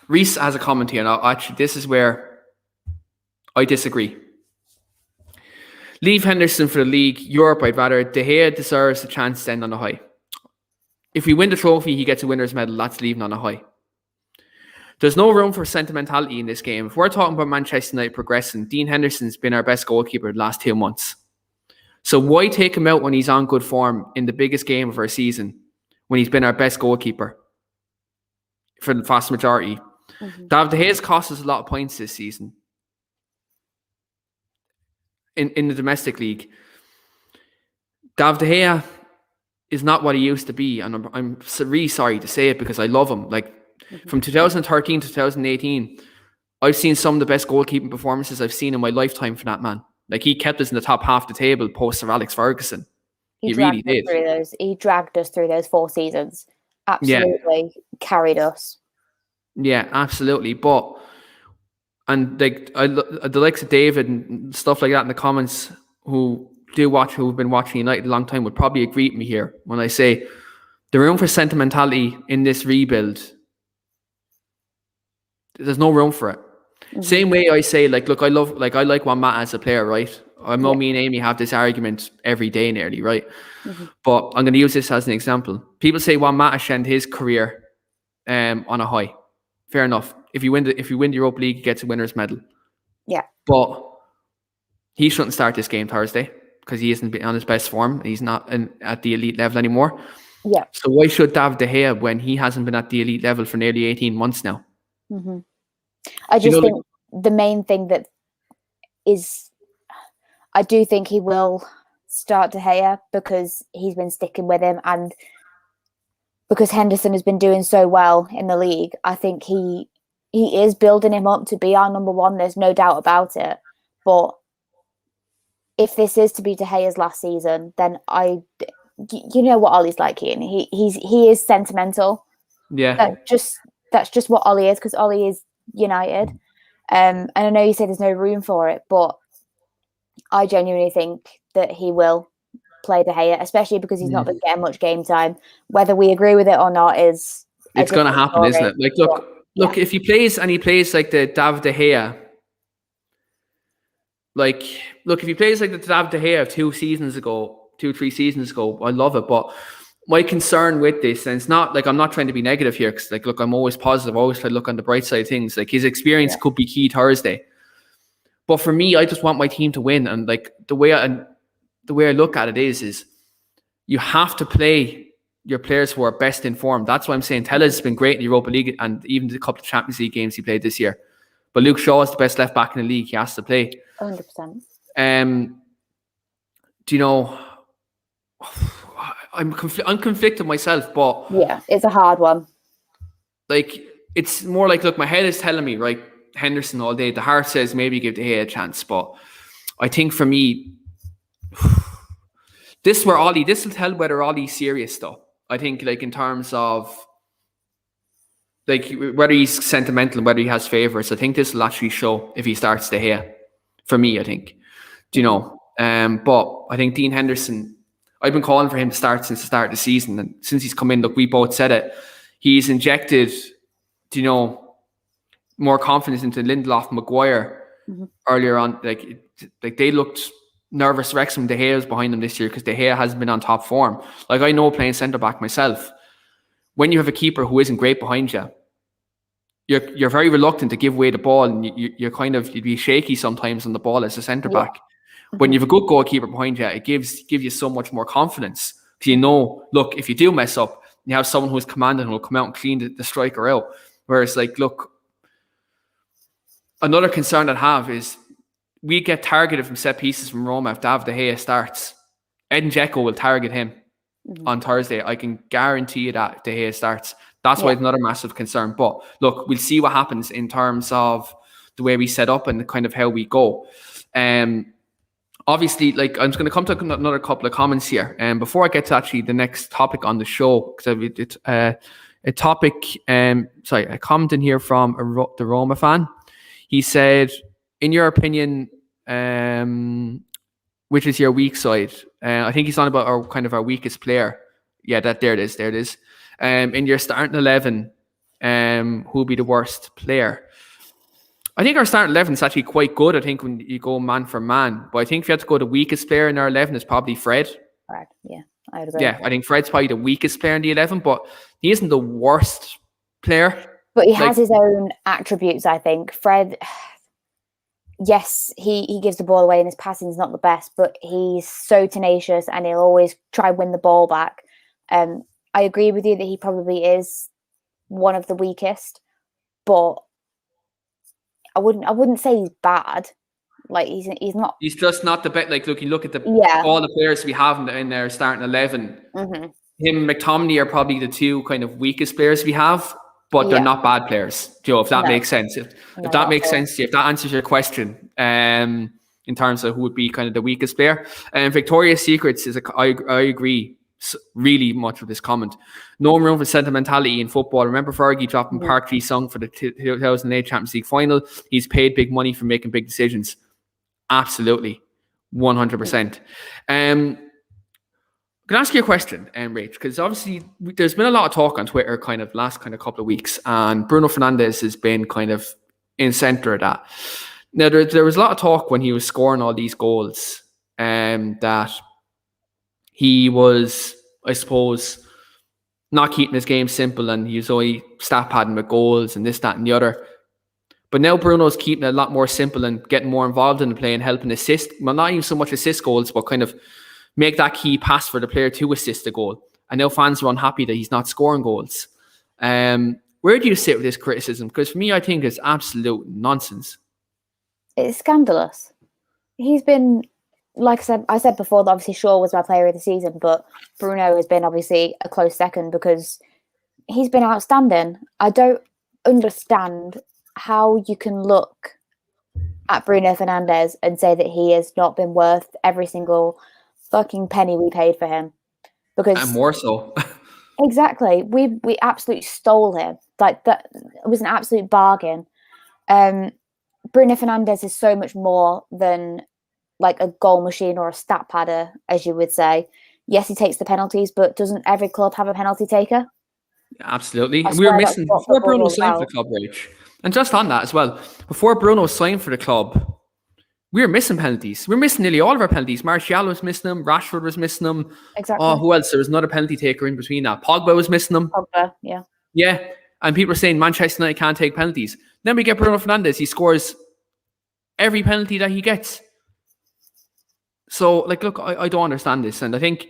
Reese has a comment here, and actually, this is where I disagree. Leave Henderson for the league. Europe, I'd rather. De Gea deserves a chance to end on a high. If we win the trophy, he gets a winner's medal. That's leaving on a high. There's no room for sentimentality in this game. If we're talking about Manchester United progressing, Dean Henderson's been our best goalkeeper the last 2 months. So why take him out when he's on good form in the biggest game of our season, when he's been our best goalkeeper for the vast majority? David De Gea's cost us a lot of points this season in the domestic league. David De Gea is not what he used to be, and I'm really sorry to say it because I love him. Like from 2013 to 2018, I've seen some of the best goalkeeping performances I've seen in my lifetime for that man. Like he kept us in the top half of the table post Sir Alex Ferguson. He really did. He dragged us through those 4 seasons. Absolutely carried us. Yeah, absolutely. But and like the likes of David and stuff like that in the comments who've been watching United a long time would probably agree with me here when I say the room for sentimentality in this rebuild, there's no room for it. Same way I say, look, I like Juan Mata as a player, right? I know me and Amy have this argument every day nearly, right? But I'm going to use this as an example. People say Juan Mata should end his career on a high. Fair enough. If you win the Europa League, he gets a winner's medal. Yeah. But he shouldn't start this game Thursday because he isn't on his best form. He's not at the elite level anymore. Yeah. So why should David De Gea when he hasn't been at the elite level for nearly 18 months now? I just think the main thing that is, I do think he will start De Gea because he's been sticking with him, and because Henderson has been doing so well in the league, I think he is building him up to be our number one. There's no doubt about it. But if this is to be De Gea's last season, then you know what Ollie's like, Keane. He is sentimental. Yeah. That's just what Ollie is, because Ollie is United. And I know you say there's no room for it, but I genuinely think that he will play De Gea, especially because he's not been getting much game time. Whether we agree with it or not is it's going to happen, story. Isn't it? Like, look, if he plays like the David De Gea, if he plays like the David De Gea of 2-3 seasons ago, I love it. But my concern with this, and it's not like I'm not trying to be negative here, because I'm always positive, I always try to look on the bright side of things. Like his experience could be key Thursday. But for me, I just want my team to win, and the way I look at it is you have to play your players who are best informed. That's why I'm saying Tella's been great in the Europa League and even the couple of Champions League games he played this year. But Luke Shaw is the best left back in the league. He has to play. 100%. Do you know? I'm conflicted myself, but yeah, it's a hard one. Like, it's more like, look, my head is telling me, right, Henderson all day. The heart says maybe give De Gea a chance, but I think for me, this will tell whether Ollie's serious though. I think, like, in terms of like whether he's sentimental and whether he has favourites. I think this will actually show if he starts De Gea. For me, I think. Do you know? But I think Dean Henderson, I've been calling for him to start since the start of the season, and since he's come in, look, we both said it. He's injected, do you know, more confidence into Lindelof and Maguire earlier on. Like they looked nervous wrecks when De Gea was behind them this year because De Gea hasn't been on top form. Like, I know playing centre back myself, when you have a keeper who isn't great behind you, you're very reluctant to give away the ball, and you'd be shaky sometimes on the ball as a centre back. When you have a good goalkeeper behind you, it gives you so much more confidence. Because you know, look, if you do mess up, you have someone who's commanding who will come out and clean the striker out. Whereas, like, look, another concern I have is we get targeted from set pieces from Roma if David De Gea starts. Edin Dzeko will target him on Thursday. I can guarantee you that if De Gea starts. That's why it's another massive concern. But look, we'll see what happens in terms of the way we set up and kind of how we go. Obviously, like, I'm just going to come to another couple of comments here. And before I get to actually the next topic on the show, because a comment in here from the Roma fan. He said, in your opinion, which is your weak side? I think he's on about our weakest player. Yeah, there it is. In your starting 11, who'll be the worst player? I think our starting 11 is actually quite good. I think when you go man for man, but I think if you had to go the weakest player in our 11, it's probably Fred. Right. Yeah, I agree. Yeah, I think Fred's probably the weakest player in the 11, but he isn't the worst player. But he has his own attributes, I think. Fred, yes, he gives the ball away and his passing is not the best, but he's so tenacious and he'll always try and win the ball back. I agree with you that he probably is one of the weakest, but I wouldn't say he's bad. Like, he's not. He's just not the best. Like, look, you look at all the players we have in their starting 11. Him and McTominay are probably the two kind of weakest players we have, but they're not bad players, Joe. If that makes sense, if that makes sense to you, if that answers your question, in terms of who would be kind of the weakest player. And Victoria's Secrets I agree really much with this comment. No room for sentimentality in football. Remember Fergie dropping Park 3 song for the 2008 Champions League final? He's paid big money for making big decisions. Absolutely. 100%. Can I ask you a question, Rach? Because obviously there's been a lot of talk on Twitter kind of last kind of couple of weeks, and Bruno Fernandes has been kind of in centre of that. Now, there was a lot of talk when he was scoring all these goals, that he was, I suppose, not keeping his game simple, and he was only stat padding with goals and this, that, and the other. But now Bruno's keeping it a lot more simple and getting more involved in the play and helping assist. Well, not even so much assist goals, but kind of make that key pass for the player to assist the goal. And now fans are unhappy that he's not scoring goals. Where do you sit with this criticism? Because for me, I think it's absolute nonsense. It's scandalous. He's been, like I said before, that obviously Shaw was my player of the season, but Bruno has been obviously a close second because he's been outstanding. I don't understand how you can look at Bruno Fernandes and say that he has not been worth every single fucking penny we paid for him. Because, and more so. Exactly. We absolutely stole him. Like, that, it was an absolute bargain. Bruno Fernandes is so much more than like a goal machine or a stat padder, as you would say. Yes, he takes the penalties, but doesn't every club have a penalty taker? Absolutely. And we were missing before Bruno signed for the club, Rach. And just on that as well, before Bruno signed for the club, we were missing penalties. We were missing nearly all of our penalties. Martial was missing them. Rashford was missing them. Exactly. Oh, who else? There was another penalty taker in between that. Pogba was missing them. Pogba, yeah. Yeah. And people are saying Manchester United can't take penalties. Then we get Bruno Fernandes. He scores every penalty that he gets. So, like, look, I don't understand this. And I think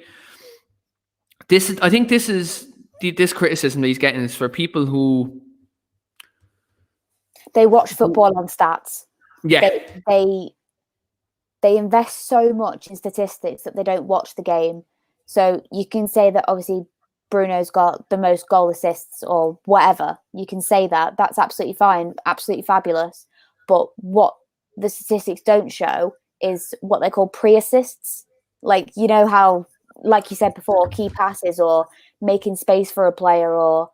I think this is this criticism that he's getting is for people who they watch football on stats. Yeah. They invest so much in statistics that they don't watch the game. So you can say that obviously Bruno's got the most goal assists or whatever. You can say that. That's absolutely fine, absolutely fabulous. But what the statistics don't show is what they call pre-assists. Like, you know how, like you said before, key passes or making space for a player or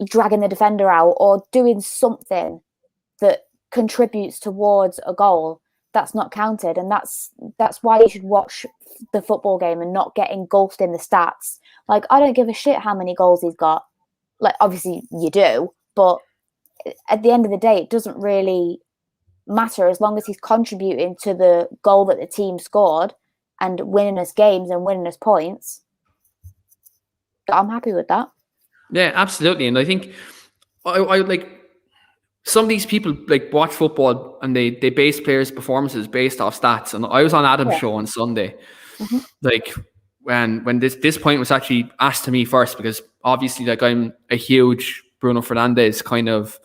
dragging the defender out or doing something that contributes towards a goal. That's not counted, and that's why you should watch the football game and not get engulfed in the stats. Like, I don't give a shit how many goals he's got. Like, obviously you do, but at the end of the day, it doesn't really matter as long as he's contributing to the goal that the team scored and winning us games and winning us points. I'm happy with that. Yeah, absolutely. And I think I like some of these people like watch football and they base players' performances based off stats. And I was on Adam's show on Sunday, like when this point was actually asked to me first, because obviously like I'm a huge Bruno Fernandes kind of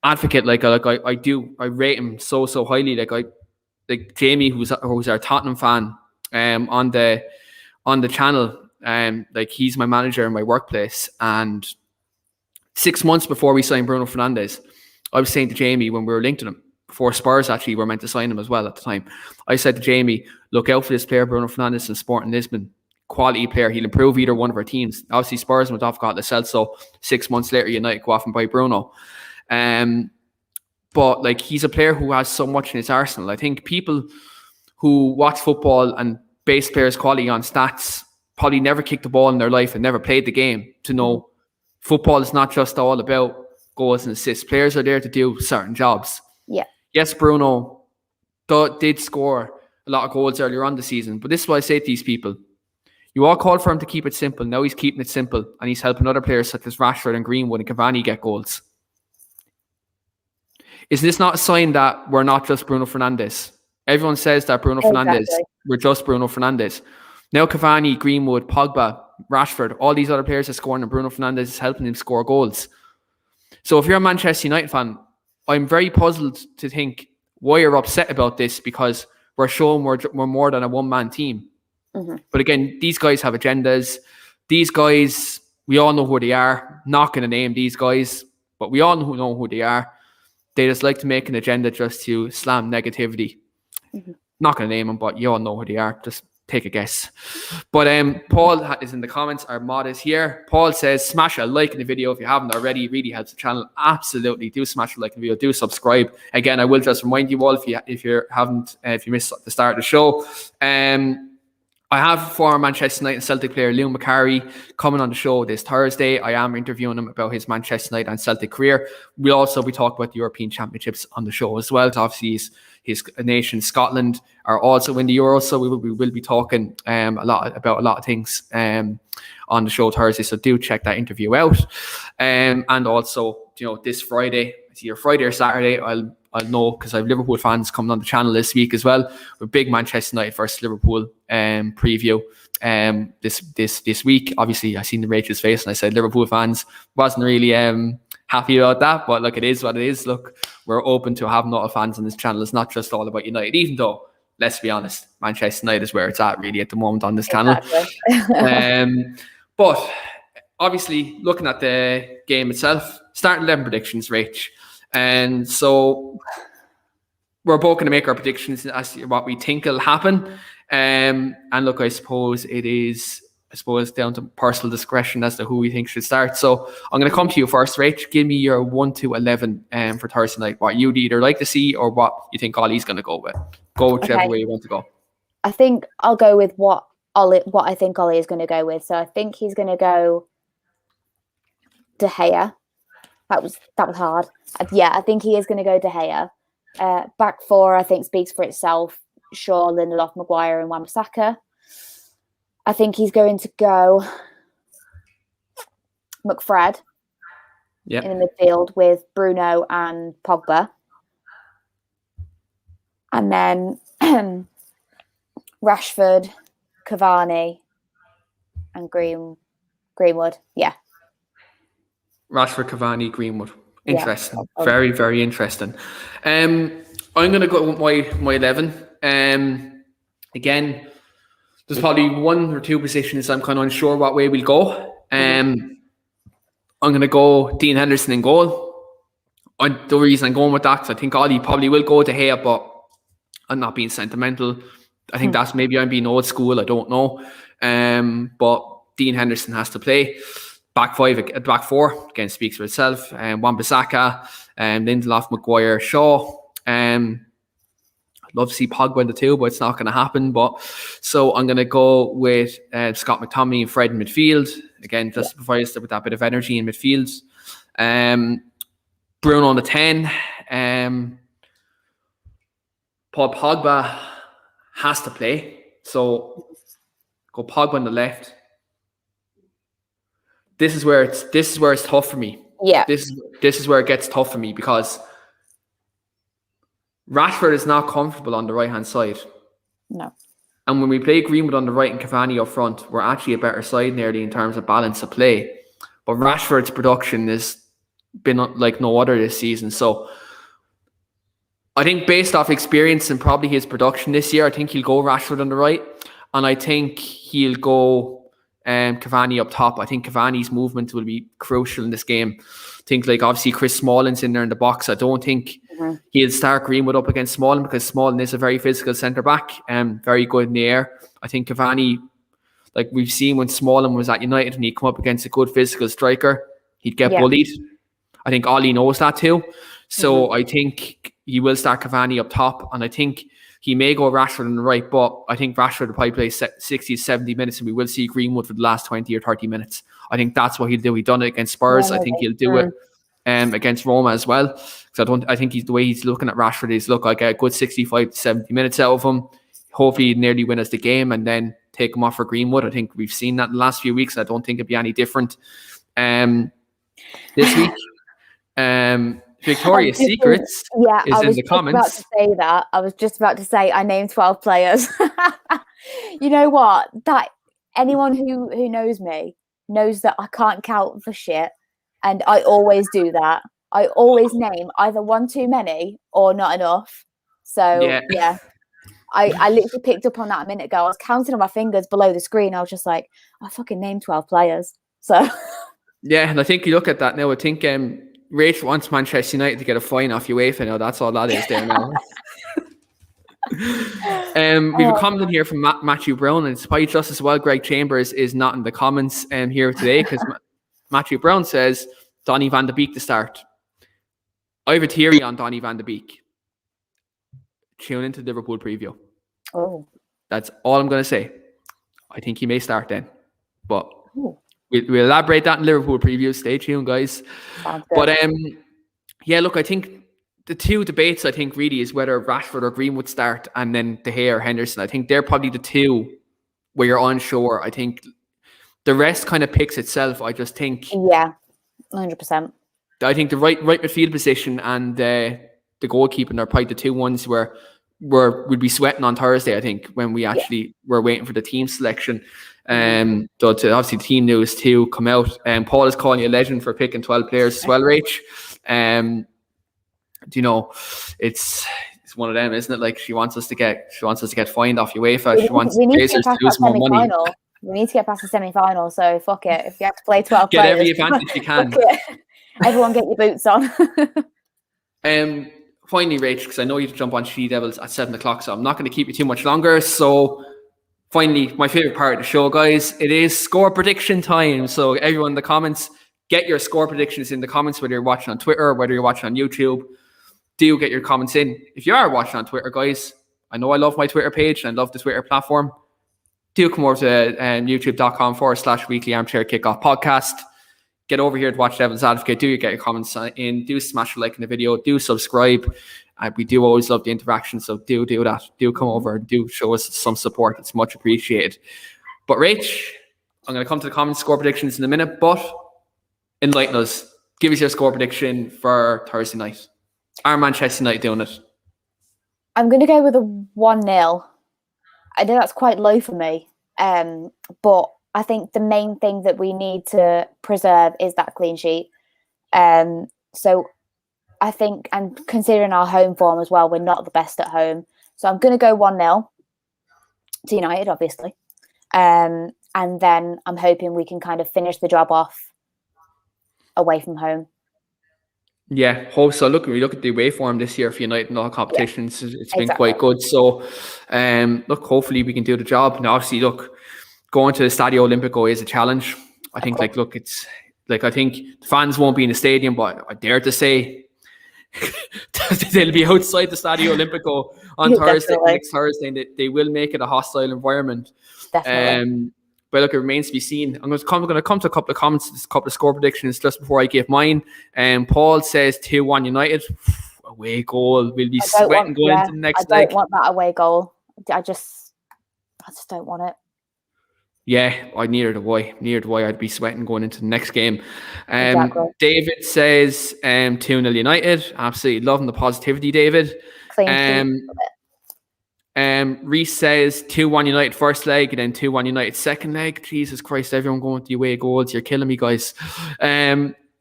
advocate. Like I rate him so highly. Like Jamie, who's our Tottenham fan, on the channel, like he's my manager in my workplace, and 6 months before we signed Bruno Fernandes, I was saying to Jamie when we were linked to him, before Spurs actually were meant to sign him as well at the time, I said to Jamie, look out for this player, Bruno Fernandes in Sporting Lisbon. Quality player. He'll improve either one of our teams. Obviously, Spurs went off, got Lascelles, so 6 months later, United go off and buy Bruno. But like he's a player who has so much in his arsenal. I think people who watch football and base players' quality on stats probably never kicked the ball in their life and never played the game to know football is not just all about goals and assists. Players are there to do certain jobs. Yeah. Yes, Bruno did score a lot of goals earlier on the season, but this is what I say to these people. You all called for him to keep it simple. Now he's keeping it simple, and he's helping other players such as Rashford and Greenwood and Cavani get goals. Is this not a sign that we're not just Bruno Fernandes? Everyone says that Bruno Fernandes, we're just Bruno Fernandes. Now Cavani, Greenwood, Pogba, Rashford, all these other players are scoring, and Bruno Fernandes is helping him score goals. So if you're a Manchester United fan, I'm very puzzled to think why you're upset about this, because we're showing we're more than a one-man team. But again, these guys have agendas. These guys, we all know who they are. Not going to name these guys, but we all know who they are. They just like to make an agenda just to slam negativity. Not going to name them, but you all know who they are. Just take a guess. But Paul is in the comments. Our mod is here. Paul says, smash a like in the video if you haven't already. It really helps the channel. Absolutely. Do smash a like in the video. Do subscribe. Again, I will just remind you all, if you missed the start of the show, I have former Manchester United and Celtic player Liam McCarry coming on the show this Thursday. I am interviewing him about his Manchester United and Celtic career. We'll also be talking about the European Championships on the show as well. Obviously, his nation, Scotland, are also in the Euro, so we will be talking about a lot of things on the show Thursday. So do check that interview out. And also, this Friday, it's either Friday or Saturday, I'll know, because I have Liverpool fans coming on the channel this week as well. With big Manchester United versus Liverpool preview this week. Obviously, I seen the Rachel's face and I said Liverpool fans. Wasn't really happy about that, but look, it is what it is. Look, we're open to having a lot of fans on this channel. It's not just all about United, even though, let's be honest, Manchester United is where it's at really at the moment on this channel. But obviously, looking at the game itself, starting 11 predictions, Rach. And so we're both going to make our predictions as to what we think will happen. And look, I suppose it is down to personal discretion as to who we think should start. So I'm going to come to you first, Rach. Give me your 1 to 11 for Thursday night. What you'd either like to see or what you think Ollie's going to go with. Go whichever way you want to go. I think I'll go with what I think Ollie is going to go with. So I think he's going to go De Gea. That was hard. Yeah, I think he is going to go De Gea. Back four, I think, speaks for itself. Shaw, Lindelof, Maguire, and Wan-Bissaka. I think he's going to go McFred in the midfield with Bruno and Pogba. And then Rashford, Cavani, and Greenwood. Yeah. Rashford, Cavani, Greenwood. Interesting. Yeah. Very, very interesting. I'm going to go with my 11. Again, there's probably one or two positions I'm kind of unsure what way we'll go. I'm going to go Dean Henderson in goal. The reason I'm going with that, because I think Ollie probably will go to Gea, but I'm not being sentimental. I think that's maybe I'm being old school. I don't know. But Dean Henderson has to play. Back four, again, speaks for itself. Wan-Bissaka, Lindelof, Maguire, Shaw. I'd love to see Pogba in the two, but it's not going to happen. So I'm going to go with Scott McTominay and Fred in midfield. Again, just to provide us with that bit of energy in midfield. Bruno on the 10. Paul Pogba has to play. So go Pogba on the left. This is where it's tough for me. Yeah. This is where it gets tough for me, because Rashford is not comfortable on the right hand side. No. And when we play Greenwood on the right and Cavani up front, we're actually a better side nearly in terms of balance of play. But Rashford's production has been like no other this season. So I think based off experience and probably his production this year, I think he'll go Rashford on the right. And I think he'll go Cavani up top. I think Cavani's movement will be crucial in this game. I think like obviously Chris Smalling's in there in the box. I don't think he'll start Greenwood up against Smalling, because Smalling is a very physical centre-back and very good in the air. I think Cavani, like we've seen when Smalling was at United and he'd come up against a good physical striker, he'd get bullied. I think Ollie knows that too. So I think he will start Cavani up top, and I think he may go Rashford on the right, but I think Rashford will probably play 60, 70 minutes, and we will see Greenwood for the last 20 or 30 minutes. I think that's what he'll do. He's done it against Spurs. I think he'll do it against Roma as well. Because I think the way he's looking at Rashford is, look, I get a good 65 to 70 minutes out of him. Hopefully he'd nearly win us the game and then take him off for Greenwood. I think we've seen that in the last few weeks. I don't think it'd be any different this week. Victoria's Secrets is in the comments. I was just about to say I named 12 players. You know what? That anyone who knows me knows that I can't count for shit, and I always do that. I always name either one too many or not enough. So yeah. I literally picked up on that a minute ago. I was counting on my fingers below the screen. I was just like, I fucking named 12 players. So yeah, and I think you look at that now. I think Rach wants Manchester United to get a fine off UEFA now. That's all that is there now. We have a comment here from Matthew Brown, and despite just as well, Greg Chambers is not in the comments here today, because Matthew Brown says Donny van de Beek to start. I have a theory on Donny van de Beek. Tune into the Liverpool preview. Oh, that's all I'm going to say. I think he may start then, but we'll elaborate that in Liverpool preview. Stay tuned, guys. But yeah, look, I think the two debates, I think, really is whether Rashford or Greenwood start, and then De Gea or Henderson. I think they're probably the two where you're unsure. I think the rest kind of picks itself. I just think 100%. I think the right midfield position and the goalkeeping are probably the two ones where we'd be sweating on Thursday, I think, when we actually were waiting for the team selection. So obviously the team news too come out. Paul is calling you a legend for picking 12 players as well, Rach. You know, it's one of them, isn't it? Like she wants us to get fined off UEFA. We need to get past that semi-final. We need to get past the semi-final. So fuck it. If you have to play 12 get players, every advantage you can. Everyone get your boots on. Finally, Rach, because I know you have to jump on She Devils at 7 o'clock, so I'm not going to keep you too much longer. So finally, my favorite part of the show, guys, it is score prediction time. So everyone in the comments, get your score predictions in the comments, whether you're watching on Twitter or whether you're watching on YouTube. Do get your comments in. If you are watching on Twitter, guys, I know I love my Twitter page and I love the Twitter platform. Do come over to youtube.com/weekly armchair kickoff podcast. Get over here to watch Devil's Advocate. Do get your comments in. Do smash a like in the video. Do subscribe. We do always love the interaction, so do that. Do come over and do show us some support. It's much appreciated. But Rach, I'm going to come to the comments score predictions in a minute, but enlighten us. Give us your score prediction for Thursday night. Are Manchester United doing it? I'm going to go with a 1-0. I know that's quite low for me, but I think the main thing that we need to preserve is that clean sheet. So I think, and considering our home form as well, we're not the best at home. So I'm going to go 1-0 to United, obviously. And then I'm hoping we can kind of finish the job off away from home. Yeah, hope so. Look, we look at the away form this year for United in all competitions. Yeah, it's been quite good. So, look, hopefully we can do the job. Now, obviously, look, going to the Stadio Olimpico is a challenge. I think, I think the fans won't be in the stadium, but I dare to say they'll be outside the Stadio Olimpico on next Thursday, and they will make it a hostile environment. Definitely. But look, it remains to be seen. I'm going to come to a couple of comments, a couple of score predictions just before I give mine. Paul says 2-1 United. Away goal. We'll be sweating going into the next leg. I don't want that away goal. I just don't want it. Yeah, neither do I. I'd be sweating going into the next game. Exactly. David says 2-0 United. Absolutely loving the positivity, David. Reese says 2-1 United first leg and then 2-1 United second leg. Jesus Christ, everyone going with the away goals. You're killing me, guys.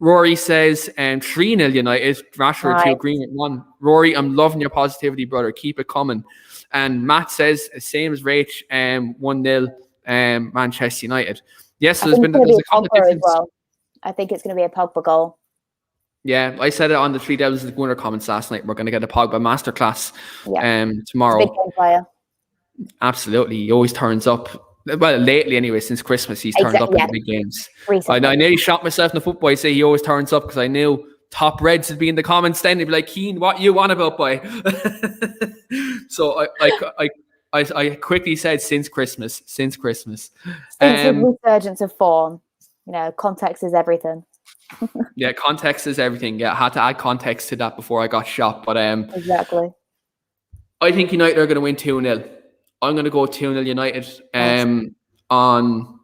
Rory says 3-0 United. Rashford to agreement 1. Rory, I'm loving your positivity, brother. Keep it coming. And Matt says, same as Rach, 1-0 Manchester United. Yes, so there's a couple of different. Well. I think it's going to be a Pogba goal. Yeah, I said it on the Three Devils of the Winter comments last night. We're going to get a Pogba masterclass tomorrow. He's a big game player. Absolutely. He always turns up. Well, lately anyway, since Christmas, he's turned up in the big games. Recently. I nearly shot myself in the foot by saying he always turns up because I knew Top Reds would be in the comments then. They'd be like, Keane, what you want about, boy? So I quickly said since Christmas. Since the resurgence of form. Context is everything. Yeah, context is everything. Yeah, I had to add context to that before I got shot. But exactly. I think United are going to win 2-0. I'm going to go 2-0 United on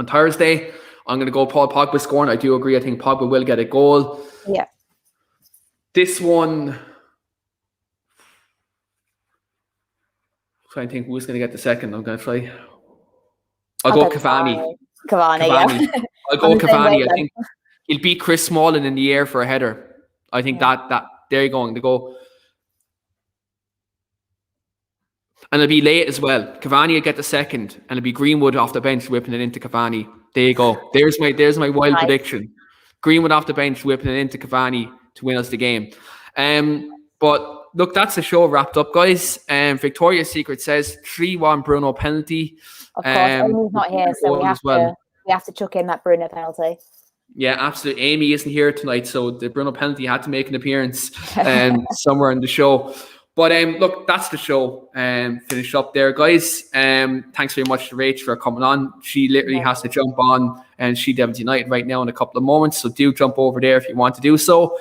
Thursday. I'm going to go Paul Pogba scoring. I do agree. I think Pogba will get a goal. Yeah. This one, I'm trying to think who's going to get the second. I'm going to try. I'll go Cavani. Yeah. I'll go Cavani. I think he'll beat Chris Smalling in the air for a header. I think that there you go. To go. And it'll be late as well. Cavani will get the second, and it'll be Greenwood off the bench whipping it into Cavani. There you go. There's my wild prediction. Greenwood off the bench whipping it into Cavani to win us the game. But look, that's the show wrapped up, guys. Victoria's Secret says 3-1 Bruno penalty. Of course, Amy's not here, so we have to chuck in that Bruno penalty. Yeah, absolutely. Amy isn't here tonight, so the Bruno penalty had to make an appearance somewhere in the show. But look, that's the show. Finish up there, guys. Thanks very much to Rach for coming on. She literally has to jump on, and she Devils United right now in a couple of moments. So do jump over there if you want to do so.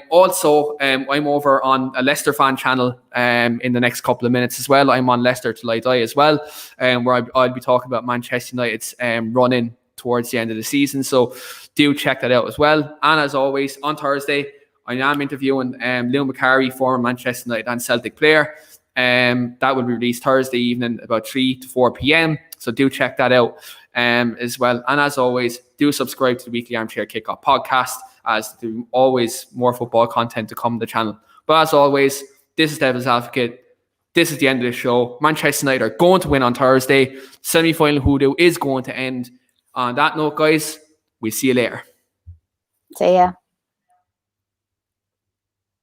Also, I'm over on a Leicester fan channel in the next couple of minutes as well. I'm on Leicester Till I Die as well, where I'll be talking about Manchester United's run-in towards the end of the season. So do check that out as well. And as always, on Thursday, I am interviewing Lou Macari, former Manchester United and Celtic player. That will be released Thursday evening about 3 to 4 p.m. So do check that out as well. And as always, do subscribe to the Weekly Armchair Kickoff podcast, as there's always more football content to come on the channel. But as always, this is Devil's Advocate. This is the end of the show. Manchester United are going to win on Thursday. Semi-final hoodoo is going to end. On that note, guys, we'll see you later. See ya.